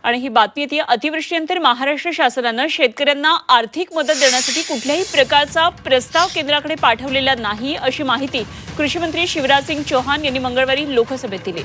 आणि ही बातमी येते अतिवृष्टीनंतर महाराष्ट्र शासनानं शेतकऱ्यांना आर्थिक मदत देण्यासाठी कुठल्याही प्रकारचा प्रस्ताव केंद्राकडे पाठवलेला नाही अशी माहिती कृषी मंत्री शिवराज सिंग चौहान यांनी मंगळवारी लोकसभेत दिली।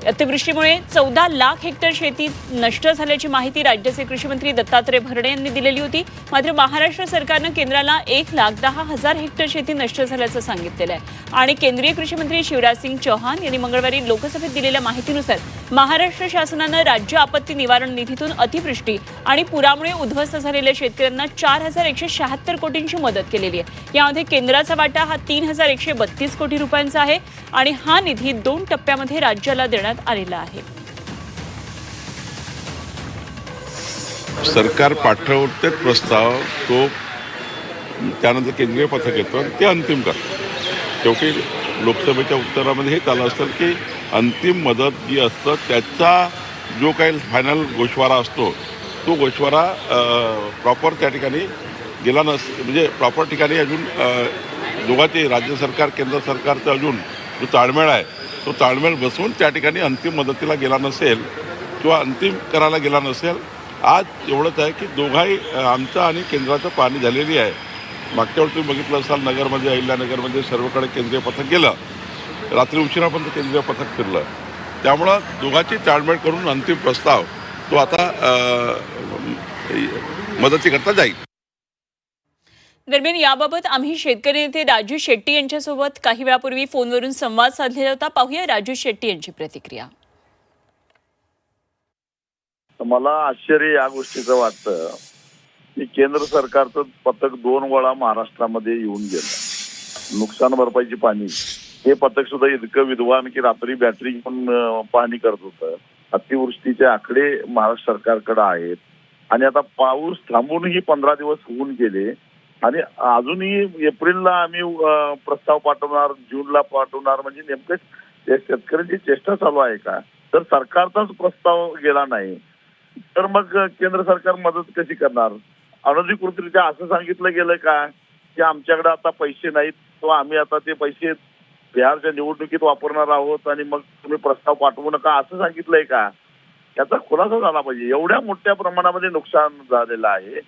अतिवृष्टीमुळे 14 लाख हेक्टर शेती नष्ट झाल्याची माहिती राज्याचे कृषी मंत्री दत्तात्रय भरणे यांनी दिलेली होती। मात्र महाराष्ट्र सरकारनं केंद्राला 1,10,000 हेक्टर शेती नष्ट झाल्याचं सांगितलेलं आहे आणि केंद्रीय कृषी मंत्री शिवराज सिंग चौहान यांनी मंगळवारी लोकसभेत दिलेल्या माहितीनुसार महाराष्ट्र शासनानं राज्य आपत्ती निवारण निधीतून अतिवृष्टी आणि पुरामुळे उद्ध्वस्त झालेल्या शेतकऱ्यांना 4,176 कोटींची मदत केलेली आहे। यामध्ये केंद्राचा वाटा हा 3,132 कोटी रुपयांचा आहे आणि हा निधी 2 टप्प्यामध्ये राज्याला देण्यात आलेला आहे। सरकार पाठवते प्रस्ताव तो त्यानंतर केंद्रीय पथक येतं ते अंतिम करतं। शेवटी लोकसभेच्या उत्तरामध्ये हे आलं असतं की अंतिम मदत जी असतं त्याचा जो काही फायनल गोषवारा असतो तो गोषवारा प्रॉपर त्या ठिकाणी गेला म्हणजे प्रॉपर ठिकाणी अजून दोघांचे राज्य सरकार केंद्र सरकारचा अजून जो ताळमेळ आहे तो ताळमेळ बसवून त्या ठिकाणी अंतिम मदतीला गेला नसेल किंवा अंतिम करायला गेला नसेल। आज एवढंच आहे की दोघाही आमचं आणि केंद्राचं पाहणी झालेली आहे। मागच्या वेळी तुम्ही बघितलं असाल नगरमध्ये अहिल्यानगरमध्ये सर्वकडे केंद्रीय पथक गेलं, रात्री उशिरापर्यंत केंद्रीय पथक फिरलं। त्यामुळं दोघांची ताळमेळ करून अंतिम प्रस्ताव तो आता मदतीकरता जाईल। दरम्यान याबाबत आम्ही शेतकरी नेते राजू शेट्टी यांच्यासोबत काही वेळापूर्वी फोनवरून संवाद साधलेला होता। पाहूया राजू शेट्टी यांची प्रतिक्रिया। मला आश्चर्य या गोष्टीचं वाटतं की केंद्र सरकारचं पथक 2 वेळा महाराष्ट्रामध्ये येऊन गेलं। नुकसान भरपाईची पाहणी हे पथक सुद्धा इतकं विद्वान की रात्री बॅटरी पण पाहणी करत होतं। अतिवृष्टीचे आकडे महाराष्ट्र सरकारकडे आहेत आणि आता पाऊस थांबूनही 15 दिवस होऊन गेले आणि अजूनही एप्रिलला आम्ही प्रस्ताव पाठवणार, जूनला पाठवणार, म्हणजे नेमकं शेतकऱ्यांची चेष्टा चालू आहे का? तर सरकारचाच प्रस्ताव गेला नाही तर मग केंद्र सरकार मदत कशी करणार? अनधिकृतरित्या असं सांगितलं गेलं का की आमच्याकडे आता पैसे नाहीत किंवा आम्ही आता ते पैसे बिहारच्या निवडणुकीत वापरणार आहोत आणि मग तुम्ही प्रस्ताव पाठवू नका असं सांगितलंय का? याचा खुलासा झाला पाहिजे। एवढ्या मोठ्या प्रमाणामध्ये नुकसान झालेलं आहे,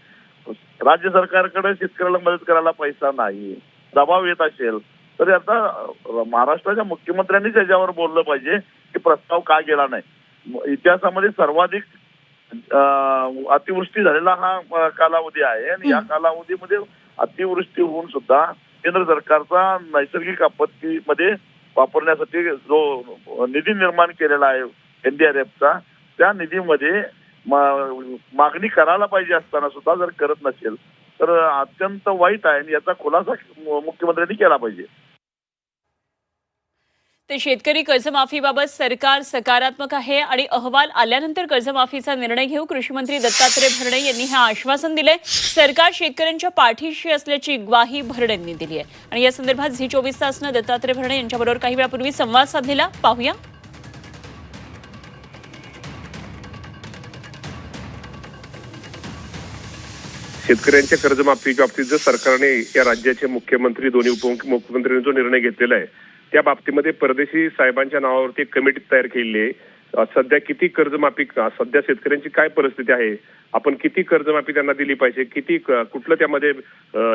राज्य सरकारकडे शेतकऱ्याला मदत करायला पैसा नाही, दबाव येत असेल तर आता महाराष्ट्राच्या मुख्यमंत्र्यांनीच याच्यावर बोललं पाहिजे की प्रस्ताव का गेला नाही। इतिहासामध्ये सर्वाधिक अतिवृष्टी झालेला हा कालावधी आहे आणि या कालावधीमध्ये अतिवृष्टी होऊन सुद्धा केंद्र सरकारचा नैसर्गिक आपत्तीमध्ये वापरण्यासाठी जो निधी निर्माण केलेला आहे NDRFचा, त्या निधीमध्ये मागणी करायला पाहिजे असताना सुद्धा जर करत नसेल तर अत्यंत वाईट आहे आणि याचा खुलासा मुख्यमंत्र्यांनी केला पाहिजे। ते शेतकरी कर्जमाफीबाबत सरकार सकारात्मक आहे आणि अहवाल आल्यानंतर कर्जमाफीचा निर्णय घेऊ कृषी मंत्री दत्तात्रय भरणे यांनी हे आश्वासन दिले। सरकार शेतकऱ्यांच्या पाठीशी असल्याची ग्वाही भरणे यांनी दिली आहे आणि या संदर्भात झी24 तासनं दत्तात्रय भरणे यांच्याबरोबर काही वेळापूर्वी संवाद साधलेला पाहूया। शेतकऱ्यांच्या कर्जमाफीच्या बाबतीत जर सरकारने या राज्याचे मुख्यमंत्री दोन्ही उपमुख्यमंत्र्यांनी जो निर्णय घेतलेला आहे त्या बाबतीमध्ये परदेशी साहेबांच्या नावावरती एक कमिटी तयार केलेली आहे। सध्या किती कर्जमाफी, सध्या शेतकऱ्यांची काय परिस्थिती आहे, आपण किती कर्जमाफी त्यांना दिली पाहिजे, किती कुठलं त्यामध्ये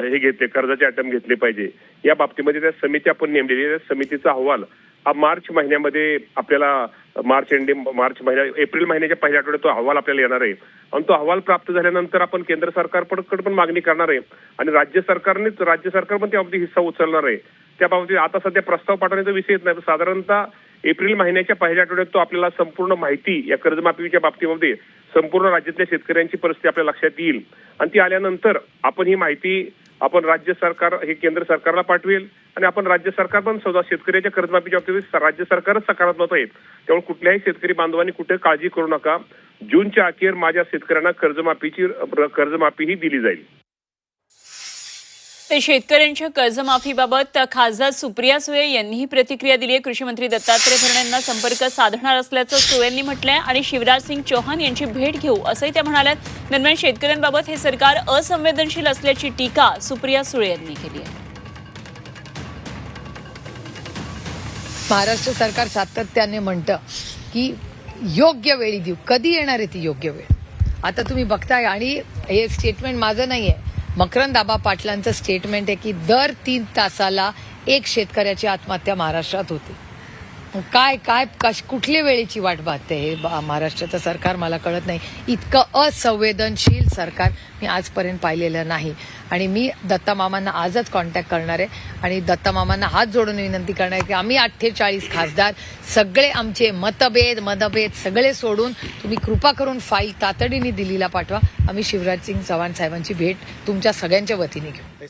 हे घेतले कर्जाचे आयटम घेतले पाहिजे या बाबतीमध्ये त्या समिती आपण नेमलेली आहे। समितीचा अहवाल हा मार्च महिन्यामध्ये आपल्याला एप्रिल महिन्याच्या पहिल्या आठवड्यात तो अहवाल आपल्याला येणार आहे आणि तो अहवाल प्राप्त झाल्यानंतर आपण केंद्र सरकारकडे पण मागणी करणार आहे आणि राज्य सरकार पण त्याबाबतीत हिस्सा उचलणार आहे। त्या बाबतीत आता सध्या प्रस्ताव पाठवण्याचा विषय येत नाही, साधारणतः एप्रिल महिन्याच्या पहिल्या आठवड्यात तो आपल्याला संपूर्ण माहिती या कर्जमाफीच्या बाबतीमध्ये संपूर्ण राज्यातल्या शेतकऱ्यांची परिस्थिती आपल्या लक्षात येईल आणि ती आल्यानंतर आपण ही माहिती आपण राज्य सरकार हे केंद्र सरकारला पाठवेल आणि आपण राज्य सरकार पण सुद्धा शेतकऱ्याच्या कर्जमाफीच्या बाबतीत राज्य सरकारच सकारात्मक आहे। त्यामुळे कुठल्याही शेतकरी बांधवांनी कुठे काळजी करू नका, जूनच्या अखेर माझ्या शेतकऱ्यांना कर्जमाफी ही दिली जाईल। ते शेतकऱ्यांच्या कर्जमाफीबाबत खासदार सुप्रिया सुळे यांनीही प्रतिक्रिया दिली आहे। कृषी मंत्री दत्तात्रय भरणे यांना संपर्क साधणार असल्याचं सुळे यांनी म्हटलंय आणि शिवराज सिंग चौहान यांची भेट घेऊ असंही त्या म्हणाल्यात। दरम्यान शेतकऱ्यांबाबत हे सरकार असंवेदनशील असल्याची टीका सुप्रिया सुळे यांनी केली आहे। महाराष्ट्र सरकार सातत्याने म्हणतं की योग्य वेळी देऊ. कधी येणार आहे ती योग्य वेळ? आता तुम्ही बघताय, आणि हे स्टेटमेंट माझं नाहीये, मकरंद आबा पाटलांचं स्टेटमेंट आहे की दर 3 तासाला एक शेतकऱ्याची आत्महत्या महाराष्ट्रात होते. काय काय कुठल्या वेळेची वाट पाहते हे महाराष्ट्राचं सरकार? मला कळत नाही. इतकं असंवेदनशील सरकार मी आजपर्यंत पाहिलेलं नाही. आणि मी दत्तामामांना आजच कॉन्टॅक्ट करणार आहे आणि दत्तामामांना हात जोडून विनंती करणार आहे की आम्ही 48 खासदार सगळे आमचे मतभेद सगळे सोडून तुम्ही कृपा करून फाईल तातडीने दिल्लीला पाठवा. आम्ही शिवराज सिंग चौहान साहेबांची भेट तुमच्या सगळ्यांच्या वतीने घेऊ.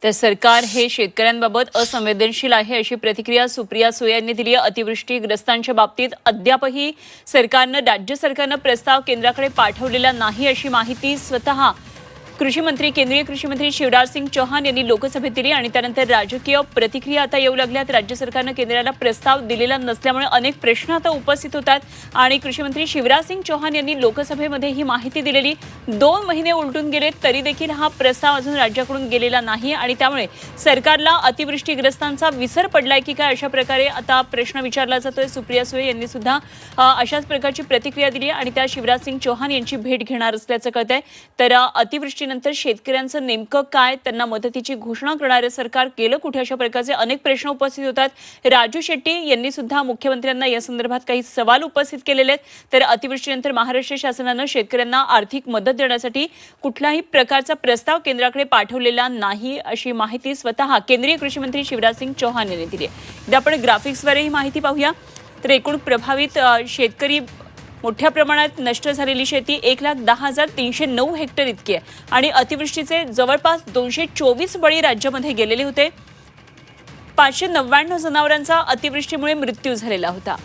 तर सरकार हे शेतकऱ्यांबाबत असंवेदनशील आहे अशी प्रतिक्रिया सुप्रिया सुळे यांनी दिली आहे. अतिवृष्टीग्रस्तांच्या बाबतीत अद्यापही राज्य सरकारनं प्रस्ताव केंद्राकडे पाठवलेला नाही अशी माहिती स्वतः केंद्रीय कृषी मंत्री शिवराज सिंग चौहान यांनी लोकसभेत दिली. आणि त्यानंतर राजकीय प्रतिक्रिया आता येऊ लागल्यात. राज्य सरकारनं केंद्राला प्रस्ताव दिलेला नसल्यामुळे अनेक प्रश्न आता उपस्थित होतात. आणि कृषी मंत्री शिवराज सिंग चौहान यांनी लोकसभेमध्ये ही माहिती दिलेली. 2 महिने उलटून गेले तरी देखील हा प्रस्ताव अजून राज्याकडून गेलेला नाही आणि त्यामुळे सरकारला अतिवृष्टीग्रस्तांचा विसर पडलाय की काय, अशा प्रकारे आता प्रश्न विचारला जातोय. सुप्रिया सुळे यांनी सुद्धा अशाच प्रकारची प्रतिक्रिया दिली आणि त्या शिवराज सिंग चौहान यांची भेट घेणार असल्याचं कळतंय. तर अतिवृष्टीनंतर शेतकऱ्यांचं नेमकं काय, त्यांना मदतीची घोषणा करणारे सरकार गेलं कुठे, अशा प्रकारचे अनेक प्रश्न उपस्थित होतात. राजू शेट्टी यांनी सुद्धा मुख्यमंत्र्यांना या संदर्भात काही सवाल उपस्थित केलेले आहेत. तर अतिवृष्टीनंतर महाराष्ट्र शासनानं शेतकऱ्यांना आर्थिक मदत देण्यासाठी कुठल्याही प्रकारचा प्रस्ताव केंद्राकडे पाठवलेला नाही अशी माहिती स्वतः केंद्रीय कृषी मंत्री शिवराज सिंग चौहान यांनी दिली आहे. एकदा आपण ग्राफिक्सवर ही माहिती पाहूया. तर एकूण प्रभावित शेतकरी, मोठ्या प्रमाणात नष्ट झालेली शेती 1,10,309 हेक्टर इतकी आहे आणि अतिवृष्टीचे जवळपास 224 बळी राज्यामध्ये गेलेले होते. 599 जनावरांचा अतिवृष्टीमुळे मृत्यू झालेला होता.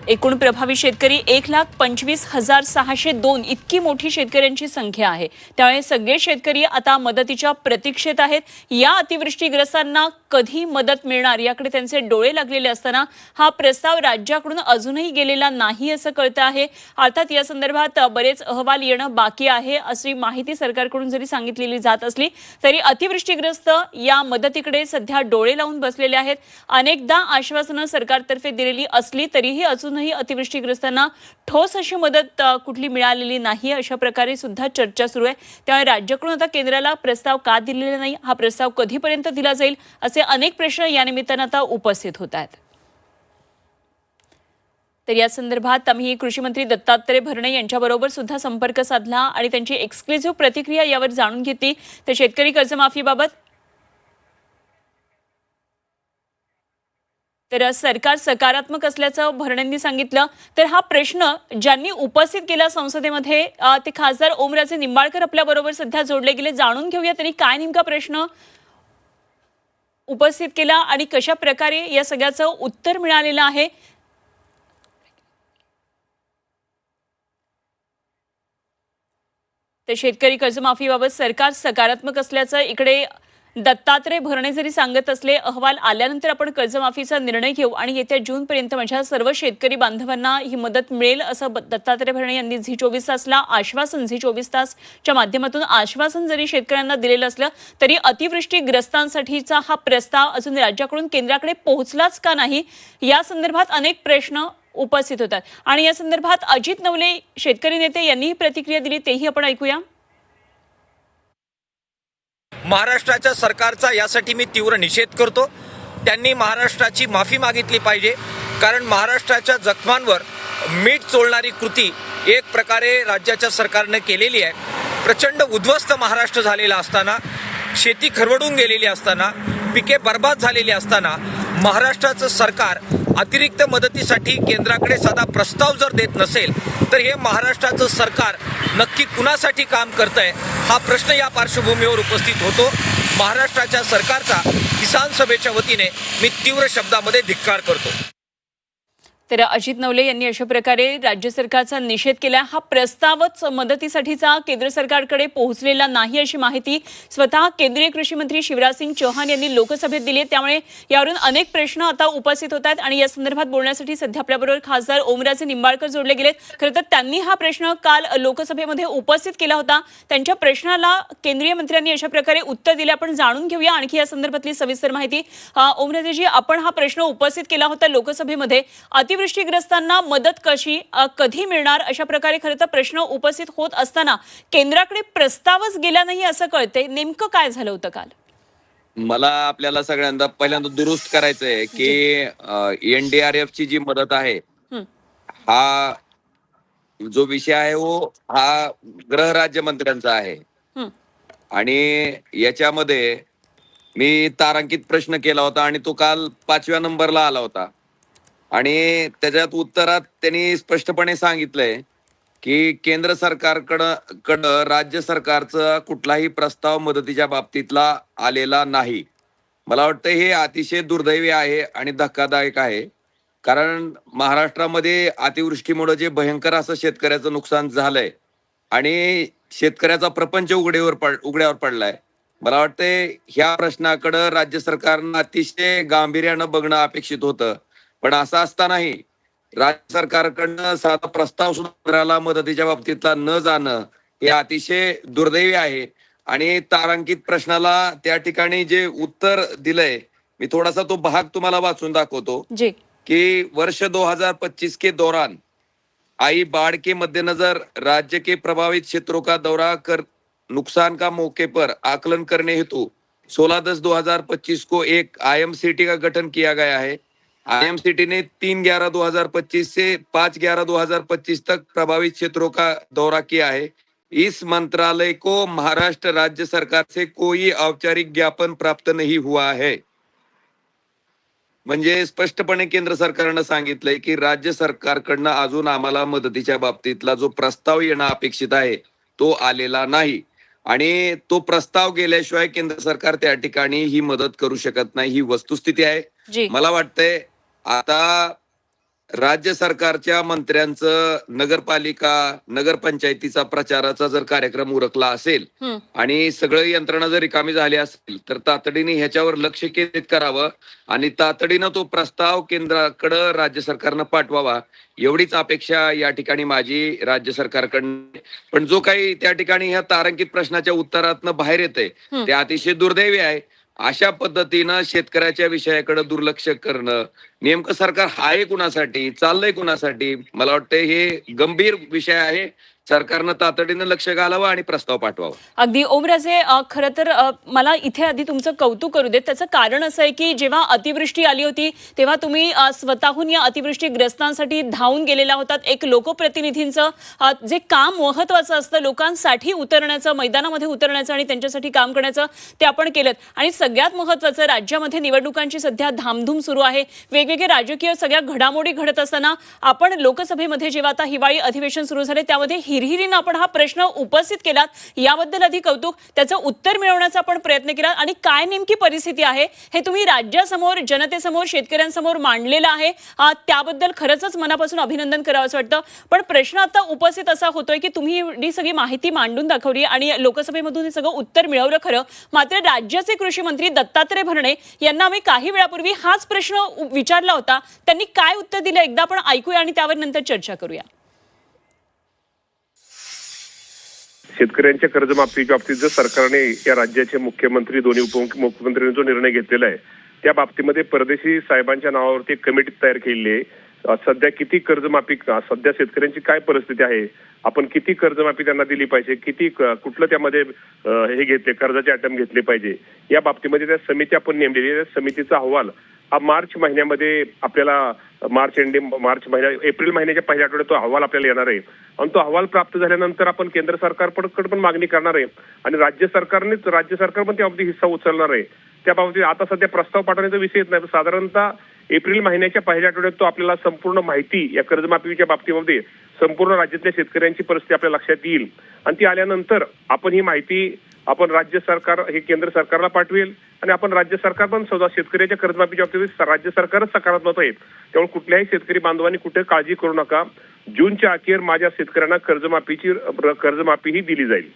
एकूण प्रभावित शेतकरी 1,25,602 इतकी मोठी शेतकऱ्यांची संख्या आहे. त्यामुळे सगळे शेतकरी आता मदतीच्या प्रतीक्षेत आहेत. या अतिवृष्टीग्रस्तांना कधी मदत मिळणार याकडे त्यांचे डोळे लागलेले असताना हा प्रस्ताव राज्याकडून अजूनही गेलेला नाही असं कळतं आहे. अर्थात या संदर्भात बरेच अहवाल येणं बाकी आहे अशी माहिती सरकारकडून जरी सांगितलेली जात असली तरी अतिवृष्टीग्रस्त या मदतीकडे सध्या डोळे लावून बसलेले आहेत. अनेकदा आश्वासनं सरकारतर्फे दिलेली असली तरीही अजूनही अतिवृष्टीग्रस्तांना ठोस अशी मदत कुठली मिळालेली नाही अशा प्रकारे सुद्धा चर्चा सुरू आहे. त्यामुळे राज्याकडून आता केंद्राला प्रस्ताव का दिलेला नाही, हा प्रस्ताव कधीपर्यंत दिला जाईल असे अनेक प्रश्न या निमित्तानं आता उपस्थित होत आहेत. तर या संदर्भात आम्ही कृषी मंत्री दत्तात्रय भरणे यांच्याबरोबर सुद्धा संपर्क साधला आणि त्यांची एक्सक्लुझिव्ह प्रतिक्रिया यावर जाणून घेतली. तर शेतकरी कर्जमाफीबाबत तर सरकार सकारात्मक असल्याचं भरणेंनी सांगितलं. तर हा प्रश्न ज्यांनी उपस्थित केला संसदेमध्ये ते खासदार ओमराजे निंबाळकर आपल्याबरोबर सध्या जोडले गेले. जाणून घेऊया त्यांनी काय नेमका प्रश्न उपस्थित केला आणि कशा प्रकारे या सगळ्याचं उत्तर मिळालेलं आहे. तर शेतकरी कर्जमाफीबाबत सरकार सकारात्मक असल्याचं इकडे दत्तात्रय भरणे जरी सांगत असले, अहवाल आल्यानंतर आपण कर्जमाफीचा निर्णय घेऊ आणि येत्या जूनपर्यंत माझ्या सर्व शेतकरी बांधवांना ही मदत मिळेल असं दत्तात्रय भरणे यांनी झी 24 तासला आश्वासन, झी 24 तासच्या माध्यमातून आश्वासन जरी शेतकऱ्यांना दिलेलं असलं तरी अतिवृष्टीग्रस्तांसाठीचा हा प्रस्ताव अजून राज्याकडून केंद्राकडे पोहोचलाच का नाही या संदर्भात अनेक प्रश्न उपस्थित होतात. आणि या संदर्भात अजित नवले शेतकरी नेते यांनीही प्रतिक्रिया दिली, तेही आपण ऐकूया. महाराष्ट्राच्या सरकारचा यासाठी मी तीव्र निषेध करतो. त्यांनी महाराष्ट्राची माफी मागितली पाहिजे, कारण महाराष्ट्राच्या जखमांवर मीठ चोळणारी कृती एक प्रकारे राज्याच्या सरकारने केलेली आहे. प्रचंड उद्ध्वस्त महाराष्ट्र झालेला असताना, शेती खरवडून गेलेली असताना, पिके बर्बाद झालेली असताना महाराष्ट्राचं सरकार अतिरिक्त मदतीसाठी केंद्राकडे साधा प्रस्ताव जर देत नसेल तर हे महाराष्ट्राचं सरकार नक्की कुणासाठी काम करतंय हा प्रश्न या पार्श्वभूमीवर उपस्थित होतो. महाराष्ट्राच्या सरकारचा किसान सभेच्या वतीने मी तीव्र शब्दामध्ये धिक्कार करतो. तर अजित नवले यांनी अशा प्रकारे राज्य सरकारचा निषेध केला. हा प्रस्तावच मदतीसाठीचा केंद्र सरकारकडे पोहोचलेला नाही अशी माहिती स्वतः केंद्रीय कृषी मंत्री शिवराज सिंग चौहान यांनी लोकसभेत दिली आहे. त्यामुळे यावरून अनेक प्रश्न आता उपस्थित होत आहेत आणि या संदर्भात बोलण्यासाठी सध्या आपल्याबरोबर खासदार ओमराजे निंबाळकर जोडले गेलेत. खरं तर त्यांनी हा प्रश्न काल लोकसभेमध्ये उपस्थित केला होता. त्यांच्या प्रश्नाला केंद्रीय मंत्र्यांनी अशा प्रकारे उत्तर दिले. आपण जाणून घेऊया आणखी या संदर्भातली सविस्तर माहिती. ओमराजेजी, आपण हा प्रश्न उपस्थित केला होता लोकसभेमध्ये. अतिवृष्टीग्रस्तांना मदत कधी मिळणार अशा प्रकारे खरं तर प्रश्न उपस्थित होत असताना केंद्राकडे प्रस्तावच गेला नाही असं कळतंय. नेमकं काय झालं होतं काल? मला आपल्याला सगळ्यांदा पहिल्यांदा दुरुस्त करायचंय की NDRF ची जी मदत आहे, हा जो विषय आहे हा गृह राज्यमंत्र्यांचा आहे. आणि याच्यामध्ये मी तारांकित प्रश्न केला होता आणि तो काल 5व्या नंबरला आला होता. आणि त्याच्यात उत्तरात त्यांनी स्पष्टपणे सांगितलंय की केंद्र सरकारकडं राज्य सरकारचा कुठलाही प्रस्ताव मदतीच्या बाबतीतला आलेला नाही. मला वाटतं हे अतिशय दुर्दैवी आहे आणि धक्कादायक आहे. कारण महाराष्ट्रामध्ये अतिवृष्टीमुळे जे भयंकर असं शेतकऱ्याचं नुकसान झालंय आणि शेतकऱ्याचा प्रपंच उघड्यावर पडलाय. मला वाटतंय ह्या प्रश्नाकडं राज्य सरकारनं अतिशय गांभीर्यानं बघणं अपेक्षित होतं. पण असं असतानाही राज्य सरकारकडनं साधा प्रस्ताव सुद्धा मदतीच्या बाबतीतला न जाणं हे अतिशय दुर्दैवी आहे. आणि तारांकित प्रश्नाला त्या ठिकाणी जे उत्तर दिलंय, मी थोडासा तो भाग तुम्हाला वाचून दाखवतो कि वर्ष 2025 के दौरान आई बाढ़ के मद्देनजर राज्य के प्रभावित क्षेत्रों का दौरा कर नुकसान का मौके पर आकलन करने हेतु 16/10/2025 को एक IMCT का गठन किया गया है. IMCT ने 3/11/2025 से 5/11/2025 तक प्रभावित क्षेत्रों का दौरा किया है. इस मंत्रालय को महाराष्ट्र राज्य सरकार से कोई औपचारिक ज्ञापन प्राप्त नहीं हुआ है. म्हणजे स्पष्टपणे केंद्र सरकारनं सांगितलंय की राज्य सरकारकडनं अजून आम्हाला मदतीच्या बाबतीतला जो प्रस्ताव येणं अपेक्षित आहे तो आलेला नाही. आणि तो प्रस्ताव गेल्याशिवाय केंद्र सरकार त्या ठिकाणी ही मदत करू शकत नाही, ही वस्तुस्थिती आहे. मला वाटतंय आता राज्य सरकारच्या मंत्र्यांचं नगरपालिका नगरपंचायतीचा प्रचाराचा जर कार्यक्रम उरकला असेल आणि सगळं यंत्रणा जर रिकामी झाली असेल तर तातडीने ह्याच्यावर लक्ष केंद्रित करावं आणि तातडीनं तो प्रस्ताव केंद्राकडं राज्य सरकारनं पाठवावा, एवढीच अपेक्षा या ठिकाणी माझी राज्य सरकारकडनं. पण जो काही त्या ठिकाणी ह्या तारांकित प्रश्नाच्या उत्तरातनं बाहेर येतंय ते अतिशय दुर्दैवी आहे. अशा पद्धतीनं शेतकऱ्याच्या विषयाकडे दुर्लक्ष करणं, नेमकं सरकार आहे कुणासाठी, चाललंय कुणासाठी, मला वाटतं हे गंभीर विषय आहे. सरकारनं तातडीनं लक्ष घालावं आणि प्रस्ताव पाठवावा. अगदी ओमराजे, खरं तर मला इथे आधी तुमचं कौतुक करू देत. त्याचं कारण असं आहे की जेव्हा अतिवृष्टी आली होती तेव्हा तुम्ही स्वतःहून या अतिवृष्टीग्रस्तांसाठी धावून गेलेला होतात. एक लोकप्रतिनिधींचं जे काम महत्वाचं असतं, लोकांसाठी उतरण्याचं, मैदानामध्ये उतरण्याचं आणि त्यांच्यासाठी काम करण्याचं, ते आपण केलं. आणि सगळ्यात महत्वाचं, राज्यामध्ये निवडणुकांची सध्या धामधूम सुरू आहे. वेगवेगळे राजकीय सगळ्या घडामोडी घडत असताना आपण लोकसभेमध्ये जेव्हा आता हिवाळी अधिवेशन सुरू झाले त्यामध्ये हिरहिरीनं आपण हा प्रश्न उपस्थित केलात. याबद्दल आधी कौतुक. त्याचं उत्तर मिळवण्याचा आपण प्रयत्न केला आणि काय नेमकी परिस्थिती आहे हे तुम्ही राज्यासमोर, जनतेसमोर, शेतकऱ्यांसमोर मांडलेलं आहे. त्याबद्दल खरंच मनापासून अभिनंदन करावं असं वाटतं. पण प्रश्न आता उपस्थित असा होतोय की तुम्ही ही सगळी माहिती मांडून दाखवली आणि लोकसभेमधून हे सगळं उत्तर मिळवलं खरं. मात्र राज्याचे कृषी मंत्री दत्तात्रय भरणे यांना आम्ही काही वेळापूर्वी हाच प्रश्न विचारला होता. त्यांनी काय उत्तर दिलं एकदा आपण ऐकूया आणि त्यावर नंतर चर्चा करूया. शेतकऱ्यांच्या कर्जमाफीच्या बाबतीत जर सरकारने या राज्याचे मुख्यमंत्री दोन्ही उपमुख्यमंत्र्यांनी जो निर्णय घेतलेला आहे त्या बाबतीमध्ये परदेशी साहेबांच्या नावावरती एक कमिटी तयार केलेली आहे. सध्या किती कर्जमाफी, सध्या शेतकऱ्यांची काय परिस्थिती आहे, आपण किती कर्जमाफी त्यांना दिली पाहिजे, किती कुठलं त्यामध्ये हे घेतले, कर्जाचे आयटम घेतले पाहिजे, या बाबतीमध्ये त्या समिती आपण नेमलेली आहे. त्या समितीचा अहवाल हा मार्च महिन्यामध्ये आपल्याला एप्रिल महिन्याच्या पहिल्या आठवड्यात तो अहवाल आपल्याला येणार आहे. आणि तो अहवाल प्राप्त झाल्यानंतर आपण केंद्र सरकारकडे पण मागणी करणार आहे आणि राज्य सरकार पण त्याबाबतीत हिस्सा उचलणार आहे. त्या बाबतीत आता सध्या प्रस्ताव पाठवण्याचा विषय येत नाही. साधारणतः एप्रिल महिन्याच्या पहिल्या आठवड्यात तो आपल्याला संपूर्ण माहिती या कर्जमाफीच्या बाबतीमध्ये संपूर्ण राज्यातल्या शेतकऱ्यांची परिस्थिती आपल्या लक्षात येईल आणि ती आल्यानंतर आपण ही माहिती आपण राज्य सरकार हे केंद्र सरकारला पाठवेल आणि आपण राज्य सरकार पण सुद्धा शेतकऱ्याच्या कर्जमाफीच्या बाबतीत राज्य सरकारच सकारात्मक आहेत. त्यामुळे कुठल्याही शेतकरी बांधवांनी कुठे काळजी करू नका. जूनच्या अखेर माझ्या शेतकऱ्यांना कर्जमाफी ही दिली जाईल.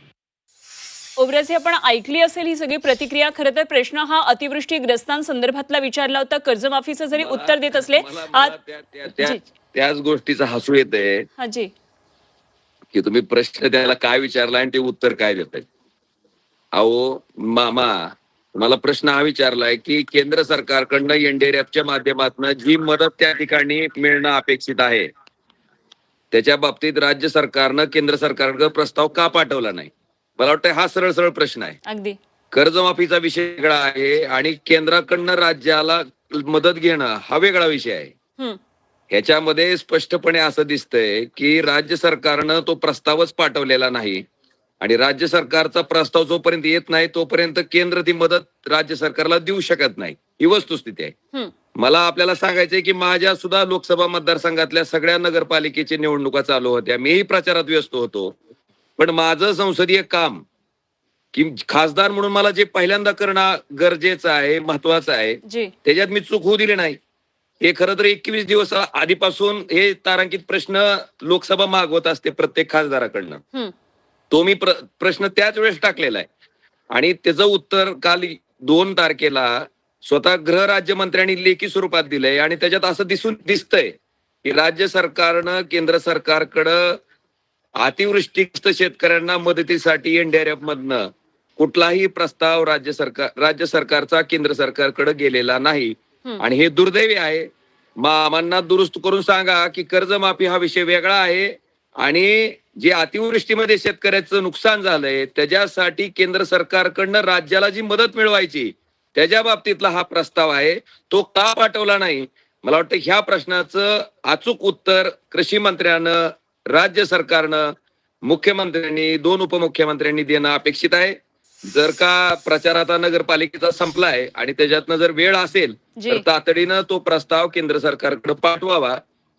ओबराजे, आपण ऐकली असेल ही सगळी प्रतिक्रिया. खरं तर प्रश्न हा अतिवृष्टीग्रस्तांसंदर्भातला विचारला होता. कर्जमाफीचं जरी उत्तर देत असले त्याच गोष्टीचं हसू येतंय हाजी की तुम्ही प्रश्न त्याला काय विचारला आणि ते उत्तर काय देत. अहो मामा, मला प्रश्न हा विचारलाय की केंद्र सरकारकडनं एनडीआरएफच्या माध्यमातून जी मदत त्या ठिकाणी मिळणं अपेक्षित आहे त्याच्या बाबतीत राज्य सरकारनं केंद्र सरकारकडे प्रस्ताव का पाठवला नाही. मला वाटतं हा सरळ सरळ प्रश्न आहे. अगदी कर्जमाफीचा विषय वेगळा आहे आणि केंद्राकडनं राज्याला मदत घेणं हा वेगळा विषय आहे. ह्याच्यामध्ये स्पष्टपणे असं दिसतंय की राज्य सरकारनं तो प्रस्तावच पाठवलेला नाही आणि राज्य सरकारचा प्रस्ताव जोपर्यंत येत नाही तोपर्यंत केंद्र ती मदत राज्य सरकारला देऊ शकत नाही. ही वस्तुस्थिती आहे. मला आपल्याला सांगायचंय की माझ्या सुद्धा लोकसभा मतदारसंघातल्या सगळ्या नगरपालिकेच्या निवडणुका चालू होत्या. मीही प्रचारात व्यस्त होतो. पण माझं संसदीय काम की खासदार म्हणून मला जे पहिल्यांदा करणं गरजेचं आहे, महत्वाचं आहे, त्याच्यात मी चूक होऊ दिली नाही. हे खरं तर 21 दिवस आधीपासून हे तारांकित प्रश्न लोकसभा मागवत असते प्रत्येक खासदाराकडनं. तो मी प्रश्न त्याच वेळेस टाकलेला आहे आणि त्याचं उत्तर काल 2 तारखेला स्वतः गृह राज्यमंत्र्यांनी लेखी स्वरूपात दिलंय आणि त्याच्यात असं दिसतंय की राज्य सरकारनं केंद्र सरकारकडं अतिवृष्टीग्रस्त शेतकऱ्यांना मदतीसाठी एनडीआरएफ मधनं कुठलाही प्रस्ताव राज्य सरकारचा केंद्र सरकारकडे गेलेला नाही आणि हे दुर्दैवी आहे. मामांना दुरुस्त करून सांगा की कर्जमाफी हा विषय वेगळा आहे आणि जे अतिवृष्टीमध्ये शेतकऱ्याचं नुकसान झालंय त्याच्यासाठी केंद्र सरकारकडनं राज्याला जी मदत मिळवायची त्याच्या बाबतीतला हा प्रस्ताव आहे. तो का पाठवला नाही. मला वाटतं ह्या प्रश्नाचं अचूक उत्तर कृषी मंत्र्यानं, राज्य सरकारनं, मुख्यमंत्र्यांनी, 2 उपमुख्यमंत्र्यांनी देणं अपेक्षित आहे. जर का प्रचार आता नगरपालिकेचा संपलाय आणि त्याच्यातनं जर वेळ असेल तर तातडीनं तो प्रस्ताव केंद्र सरकारकडे पाठवावा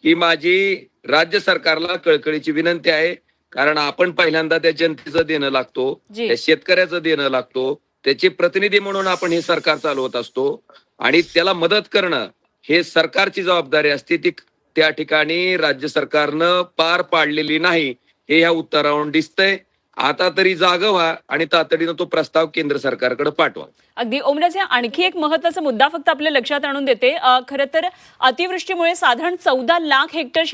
ही माझी राज्य सरकारला कळकळीची विनंती आहे. कारण आपण पहिल्यांदा त्या जनतेचं देणं लागतो, त्या शेतकऱ्याचं देणं लागतो, त्याचे प्रतिनिधी म्हणून आपण हे सरकार चालवत असतो आणि त्याला मदत करणं हे सरकारची जबाबदारी असते. ती त्या ठिकाणी राज्य सरकारनं पार पाडलेली नाही हे ह्या उत्तरावरून दिसतंय. आता तरी जागं व्हा आणि तातडीनं तो प्रस्ताव केंद्र सरकारकडे पाठवा. अगदी ओमराजे, आणखी एक महत्त्वाचा मुद्दा फक्त आपल्या लक्षात आणून देते. खरं तर अतिवृष्टीमुळे साधारण 14 लाख हेक्टर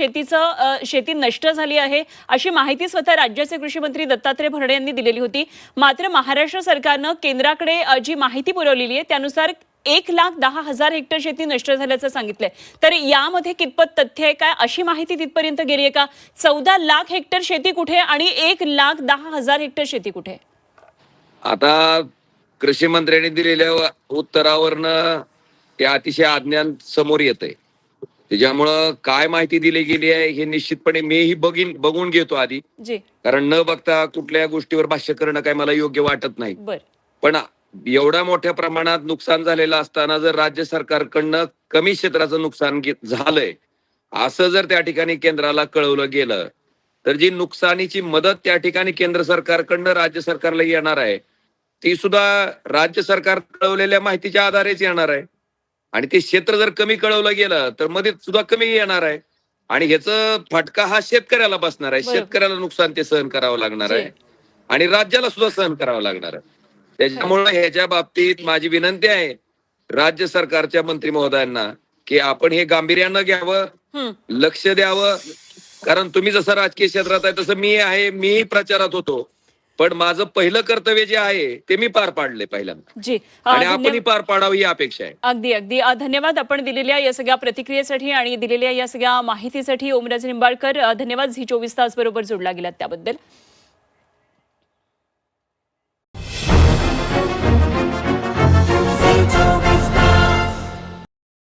शेती नष्ट झाली आहे अशी माहिती स्वतः राज्याचे कृषी मंत्री दत्तात्रय भरणे यांनी दिलेली होती. मात्र महाराष्ट्र सरकारनं केंद्राकडे जी माहिती पुरवलेली आहे त्यानुसार 1,10,000 हेक्टर शेती नष्ट झाल्याचं सांगितलंय. तर यामध्ये कितपत तथ्य आहे, काय अशी माहिती तिथपर्यंत गेली आहे का? 14 लाख हेक्टर शेती कुठे आणि 1,10,000 हेक्टर शेती कुठे? आता कृषी मंत्र्यांनी दिलेल्या उत्तरावरनं ते अतिशय अज्ञान समोर येत आहे. त्याच्यामुळं काय माहिती दिली गेली आहे हे निश्चितपणे मीही बघून घेतो आधी. कारण न बघता कुठल्या गोष्टीवर भाष्य करणं काय मला योग्य वाटत नाही. पण एवढ्या मोठ्या प्रमाणात नुकसान झालेलं असताना जर राज्य सरकारकडनं कमी क्षेत्राचं नुकसान झालंय असं जर त्या ठिकाणी केंद्राला कळवलं गेलं तर जी नुकसानीची मदत त्या ठिकाणी केंद्र सरकारकडनं राज्य सरकारला येणार आहे ती सुद्धा राज्य सरकार कळवलेल्या माहितीच्या आधारेच येणार आहे. आणि ते क्षेत्र जर कमी कळवलं गेलं तर मदत सुद्धा कमी येणार आहे आणि ह्याचा फटका हा शेतकऱ्याला बसणार आहे. शेतकऱ्याला नुकसान ते सहन करावं लागणार आहे आणि राज्याला सुद्धा सहन करावं लागणार आहे. त्याच्यामुळे ह्याच्या बाबतीत माझी विनंती आहे राज्य सरकारच्या मंत्री महोदयांना की आपण हे गांभीर्यानं घ्यावं, लक्ष द्यावं. कारण तुम्ही जसं राजकीय क्षेत्रात आहे तसं मीही प्रचारात होतो. पण माझं पहिलं कर्तव्य जे आहे ते मी पार पाडले पहिल्यांदा आणि आपणही पार पाडावं ही अपेक्षा आहे. अगदी अगदी धन्यवाद आपण दिलेल्या या सगळ्या प्रतिक्रियेसाठी आणि दिलेल्या या सगळ्या माहितीसाठी. ओमराजे निंबाळकर, धन्यवाद. झी 24 तास बरोबर जोडला गेलात त्याबद्दल.